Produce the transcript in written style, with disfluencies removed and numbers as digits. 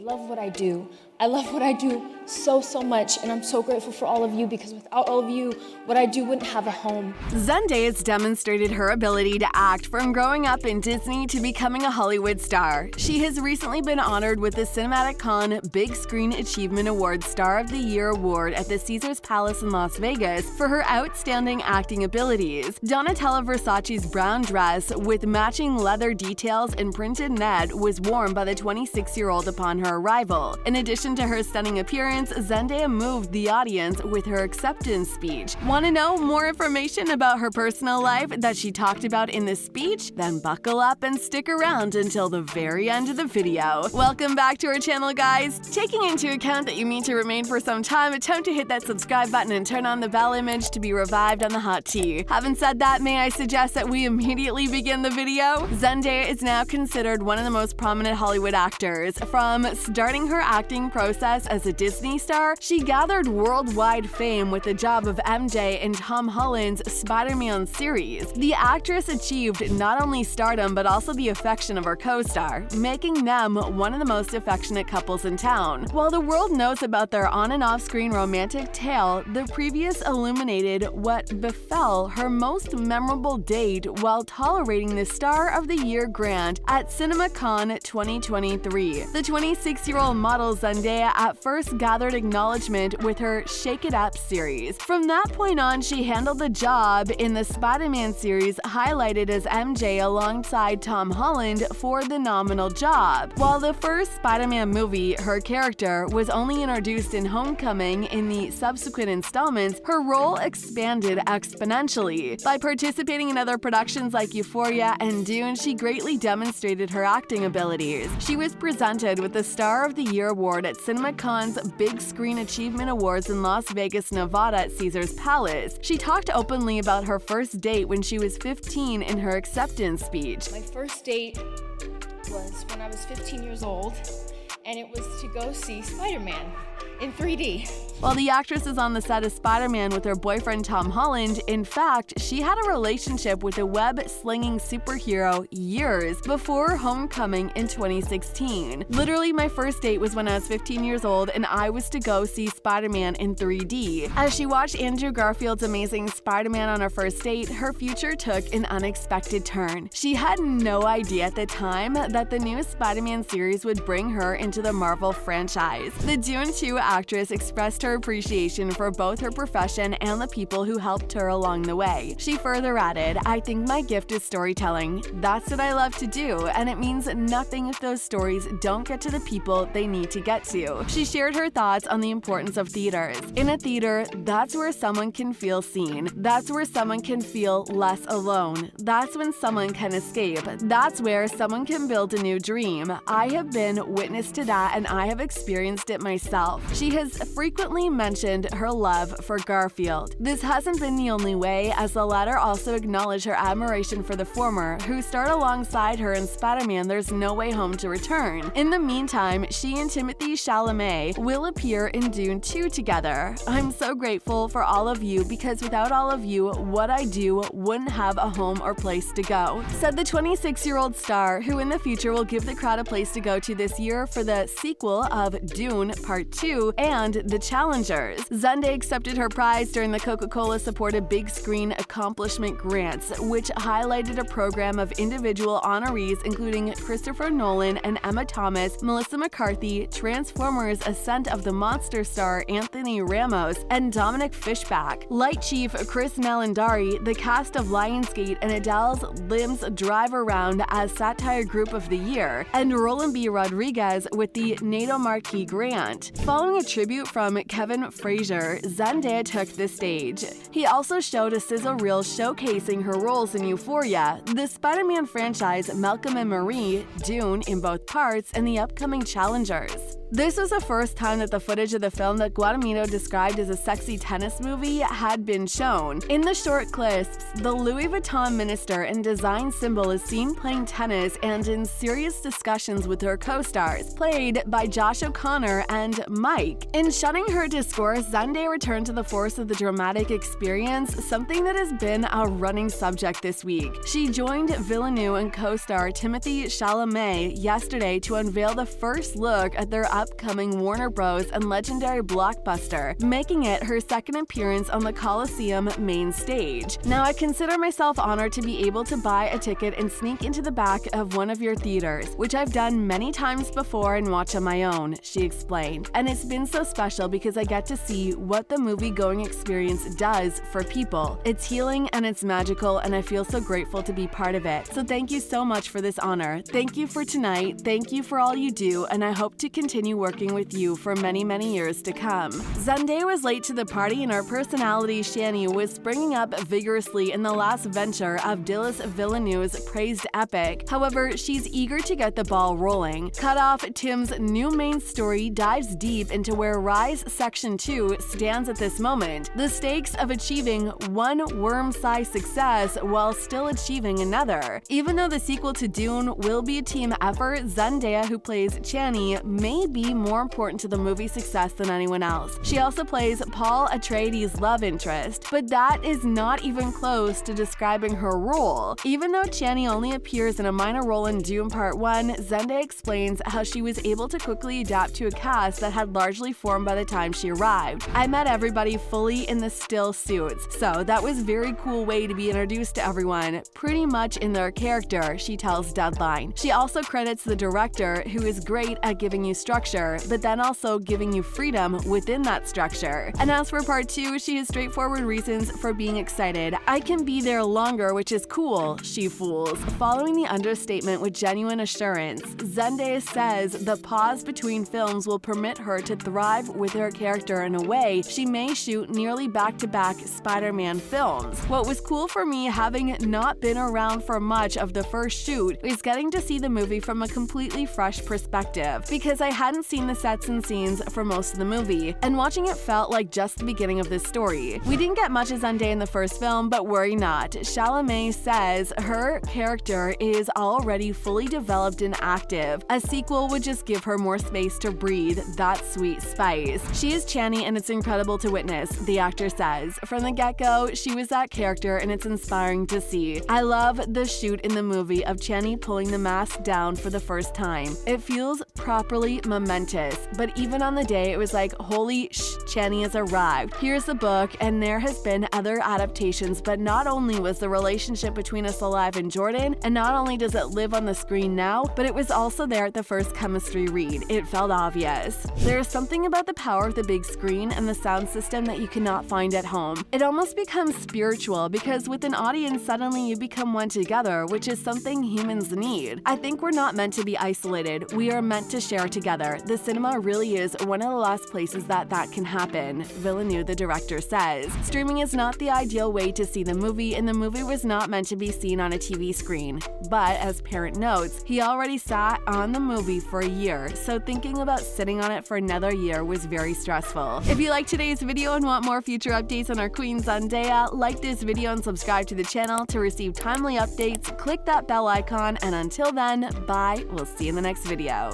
love what I do. I love what I do so much, and I'm so grateful for all of you, because without all of you, what I do wouldn't have a home. Zendaya has demonstrated her ability to act from growing up in Disney to becoming a Hollywood star. She has recently been honored with the Cinematic Con Big Screen Achievement Award Star of the Year Award at the Caesars Palace in Las Vegas for her outstanding acting abilities. Donatella Versace's brown dress with matching leather details and printed net was worn by the 26-year-old upon her arrival. In addition to her stunning appearance, Zendaya moved the audience with her acceptance speech. Want to know more information about her personal life that she talked about in this speech? Then buckle up and stick around until the very end of the video. Welcome back to our channel, guys. Taking into account that you need to remain for some time, attempt to hit that subscribe button and turn on the bell image to be revived on the hot tea. Having said that, may I suggest that we immediately begin the video? Zendaya is now considered one of the most prominent Hollywood actors. From starting her acting process as a Disney star, she gathered worldwide fame with the job of MJ in Tom Holland's Spider-Man series. The actress achieved not only stardom but also the affection of her co-star, making them one of the most affectionate couples in town. While the world knows about their on- and off-screen romantic tale, the previous illuminated what befell her most memorable date while tolerating the Star of the Year grant at CinemaCon 2023. The 26-year-old model Zendaya at first gathered acknowledgement with her Shake It Up series. From that point on, she handled the job in the Spider-Man series, highlighted as MJ alongside Tom Holland for the nominal job. While the first Spider-Man movie, her character, was only introduced in Homecoming, in the subsequent installments, her role expanded exponentially. By participating in other productions like Euphoria and Dune, she greatly demonstrated her acting abilities. She was presented with the Star of the Year Award at CinemaCon's Big Screen Achievement Awards in Las Vegas, Nevada at Caesars Palace. She talked openly about her first date when she was 15 in her acceptance speech. My first date was when I was 15 years old, and it was to go see Spider-Man in 3D. While the actress is on the set of Spider-Man with her boyfriend Tom Holland, in fact, she had a relationship with a web-slinging superhero years before Homecoming in 2016. Literally, my first date was when I was 15 years old and I was to go see Spider-Man in 3D. As she watched Andrew Garfield's Amazing Spider-Man on her first date, her future took an unexpected turn. She had no idea at the time that the new Spider-Man series would bring her into the Marvel franchise. The Dune 2 actress expressed her appreciation for both her profession and the people who helped her along the way. She further added, "I think my gift is storytelling. That's what I love to do, and it means nothing if those stories don't get to the people they need to get to." She shared her thoughts on the importance of theaters. In a theater, that's where someone can feel seen. That's where someone can feel less alone. That's when someone can escape. That's where someone can build a new dream. I have been witness to that, and I have experienced it myself. She has frequently mentioned her love for Garfield. This hasn't been the only way, as the latter also acknowledged her admiration for the former, who starred alongside her in Spider-Man There's No Way Home to Return. In the meantime, she and Timothée Chalamet will appear in Dune 2 together. "I'm so grateful for all of you, because without all of you, what I do wouldn't have a home or place to go," said the 26-year-old star, who in the future will give the crowd a place to go to this year for the sequel of Dune Part 2 and The Challengers. Zendaya accepted her prize during the Coca-Cola-supported Big Screen Accomplishment Grants, which highlighted a program of individual honorees including Christopher Nolan and Emma Thomas, Melissa McCarthy, Transformers Ascent of the Monster star Anthony Ramos, and Dominic Fishback. Light Chief Chris Malandari, the cast of Lionsgate, and Adele's Limbs Drive Around as Satire Group of the Year, and Roland B. Rodriguez with the NATO Marquis Grant. Following a tribute from Kevin Frazier, Zendaya took the stage. He also showed a sizzle reel showcasing her roles in Euphoria, the Spider-Man franchise Malcolm and Marie, Dune in both parts, and the upcoming Challengers. This was the first time that the footage of the film that Guadagnino described as a sexy tennis movie had been shown. In the short clips, the Louis Vuitton minister and design symbol is seen playing tennis and in serious discussions with her co-stars, played by Josh O'Connor and Mike. In shunning her discourse, Zendaya returned to the force of the dramatic experience, something that has been a running subject this week. She joined Villeneuve and co-star Timothée Chalamet yesterday to unveil the first look at their upcoming Warner Bros. And legendary blockbuster, making it her second appearance on the Coliseum main stage. Now, I consider myself honored to be able to buy a ticket and sneak into the back of one of your theaters, which I've done many times before and watch on my own, she explained. And it's been so special because I get to see what the movie-going experience does for people. It's healing and it's magical, and I feel so grateful to be part of it. So thank you so much for this honor. Thank you for tonight. Thank you for all you do, and I hope to continue working with you for many, many years to come. Zendaya was late to the party, and her personality, Shani, was springing up vigorously in the last venture of Denis Villeneuve's praised epic. However, she's eager to get the ball rolling. Cut Off, Tim's new main story, dives deep into where Rise Section 2 stands at this moment, the stakes of achieving one worm-sized success while still achieving another. Even though the sequel to Dune will be a team effort, Zendaya, who plays Chani, may be more important to the movie's success than anyone else. She also plays Paul Atreides' love interest, but that is not even close to describing her role. Even though Chani only appears in a minor role in Dune Part 1, Zendaya explains how she was able to quickly adapt to a cast that had largely formed by the time she arrived. I met everybody fully in the still suits, so that was a very cool way to be introduced to everyone, pretty much in their character, she tells Deadline. She also credits the director, who is great at giving you structure, but then also giving you freedom within that structure. And as for Part 2, she has straightforward reasons for being excited. I can be there longer, which is cool, she fools. Following the understatement with genuine assurance, Zendaya says the pause between films will permit her to thrive with her character in a way she may shoot nearly back-to-back Spider-Man films. What was cool for me, having not been around for much of the first shoot, is getting to see the movie from a completely fresh perspective, because I hadn't seen the sets and scenes for most of the movie, and watching it felt like just the beginning of this story. We didn't get much of Zendaya in the first film, but worry not. Chalamet says her character is already fully developed and active. A sequel would just give her more space to breathe that sweet spice. She is Chani, and it's incredible to witness, the actor says. From the get-go, she was that character, and it's inspiring to see. I love the shoot in the movie of Chani pulling the mask down for the first time. It feels properly momentous, but even on the day, it was like, holy Chani has arrived. Here's the book, and there has been other adaptations, but not only was the relationship between us alive in Jordan, and not only does it live on the screen now, but it was also there at the first chemistry read. It felt obvious. There is something about the power of the big screen and the sound system that you cannot find at home. It almost becomes spiritual, because with an audience, suddenly you become one together, which is something humans need. I think we're not meant to be isolated. We are meant to share together. The cinema really is one of the last places that can happen, Villeneuve, the director, says. Streaming is not the ideal way to see the movie, and the movie was not meant to be seen on a TV screen. But, as Parent notes, he already sat on the movie for a year, so thinking about sitting on it for another year was very stressful. If you liked today's video and want more future updates on our Queen Zendaya, like this video and subscribe to the channel to receive timely updates. Click that bell icon, and until then, bye. We'll see you in the next video.